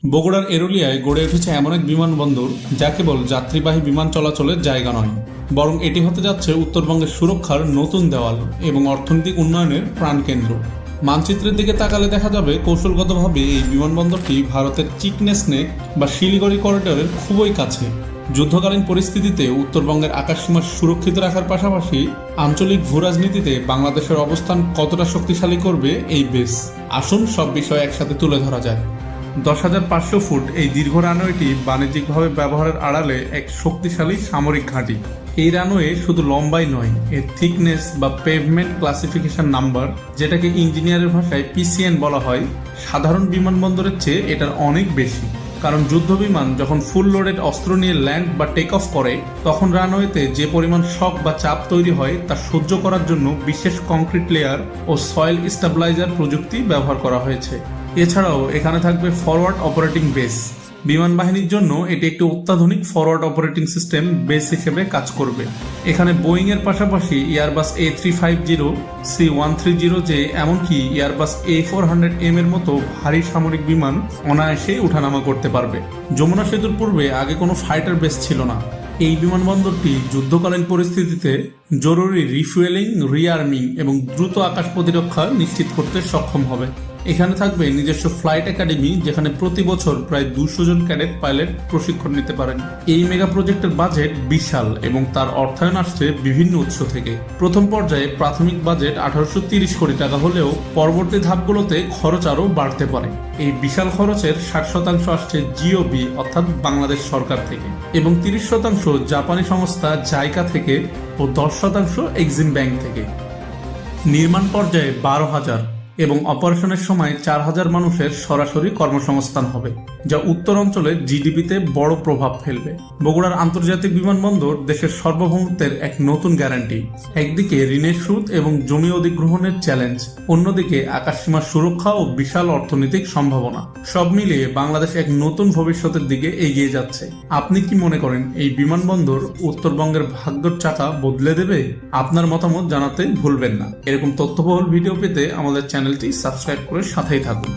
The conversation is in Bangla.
বগুড়ার এরুলিয়ায় গড়ে উঠেছে এমন এক বিমানবন্দর যা কেবল যাত্রীবাহী বিমান চলাচলের জায়গা নয়, বরং এটি হতে যাচ্ছে উত্তরবঙ্গের সুরক্ষার নতুন দেওয়াল এবং অর্থনৈতিক উন্নয়নের প্রাণকেন্দ্র। মানচিত্রের দিকে তাকালে দেখা যাবে কৌশলগতভাবে এই বিমানবন্দরটি ভারতের চিকনেস নেক বা শিলিগুড়ি করিডোরের খুবই কাছে। যুদ্ধকালীন পরিস্থিতিতে উত্তরবঙ্গের আকাশসীমা সুরক্ষিত রাখার পাশাপাশি আঞ্চলিক ভূরাজনীতিতে বাংলাদেশের অবস্থান কতটা শক্তিশালী করবে এই বেস, আসুন সব বিষয় একসাথে তুলে ধরা যায়। 10,500 ফুট এই দীর্ঘ রানওয়েটি বাণিজ্যিকভাবে ব্যবহারের আড়ালে এক শক্তিশালী সামরিক ঘাঁটি। এই রানওয়ে শুধু লম্বাই নয়, এর থিকনেস বা পেভমেন্ট ক্লাসিফিকেশন নাম্বার, যেটাকে ইঞ্জিনিয়ারের ভাষায় পিসিএন বলা হয়, সাধারণ বিমানবন্দরের চেয়ে এটার অনেক বেশি। কারণ যুদ্ধ বিমান যখন ফুল লোডেড অস্ত্র নিয়ে ল্যান্ড বা টেক অফ করে, তখন রানওয়েতে যে পরিমাণ শক বা চাপ তৈরি হয় তা সহ্য করার জন্য বিশেষ কংক্রিট লেয়ার ও সয়েল স্টেবিলাইজার প্রযুক্তি ব্যবহার করা হয়েছে। এছাড়াও এখানে থাকবে ফরওয়ার্ড অপারেটিং বেস। বিমান বাহিনীর জন্য এটি একটি অত্যাধুনিক ফরওয়ার্ড অপারেটিং সিস্টেম বেস হিসেবে কাজ করবে। এখানে বোয়িং এর পাশাপাশি এয়ারবাস A350, C130J, এমনকি এয়ারবাস A400M এর মতো ভারী সামরিক বিমান অনায়াসে উঠানামা করতে পারবে। যমুনা সেতুর পূর্বে আগে কোনো ফাইটার বেস ছিল না। এই বিমানবন্দরটি যুদ্ধকালীন পরিস্থিতিতে জরুরি রিফুয়েলিং, রিআর্মিং এবং দ্রুত আকাশ প্রতিরক্ষা নিশ্চিত করতে সক্ষম হবে। এখানে থাকবে নিজস্ব ফ্লাইট একাডেমি, যেখানে প্রতি বছর প্রায় 200 জন ক্যাডেট পাইলট প্রশিক্ষণ নিতে পারেন। এই মেগা প্রজেক্টের বাজেট বিশাল এবং তার অর্থায়ন আসছে বিভিন্ন উৎস থেকে। প্রথম পর্যায়ে প্রাথমিক বাজেট 1830 কোটি টাকা হলেও পরবর্তী ধাপগুলোতে খরচ আরও বাড়তে পারে। এই বিশাল খরচের 60% আসছে জিওবি অর্থাৎ বাংলাদেশ সরকার থেকে, এবং 30% জাপানি সংস্থা জাইকা থেকে ও 10% এক্সিম ব্যাংক থেকে। নির্মাণ পর্যায়ে 12,000 এবং অপারেশনের সময় 4,000 মানুষের সরাসরি কর্মসংস্থান হবে, যা উত্তর অঞ্চলের জিডিপিতে বড় প্রভাব ফেলবে। বগুড়ার আন্তর্জাতিক বিমানবন্দর দেশের সার্বভৌমত্বের এক নতুন গ্যারান্টি। একদিকে ঋণের সুদ এবং জমি অধিগ্রহণের চ্যালেঞ্জ, অন্যদিকে আকাশসীমার সুরক্ষা ও বিশাল অর্থনৈতিক সম্ভাবনা। সব মিলিয়ে বাংলাদেশ এক নতুন ভবিষ্যতের দিকে এগিয়ে যাচ্ছে। আপনি কি মনে করেন এই বিমানবন্দর উত্তরবঙ্গের ভাগ্যের চাকা বদলে দেবে? আপনার মতামত জানাতে ভুলবেন না। এরকম তথ্যবহুল ভিডিও পেতে আমাদের চ্যানেলটি সাবস্ক্রাইব করে সাথেই থাকুন।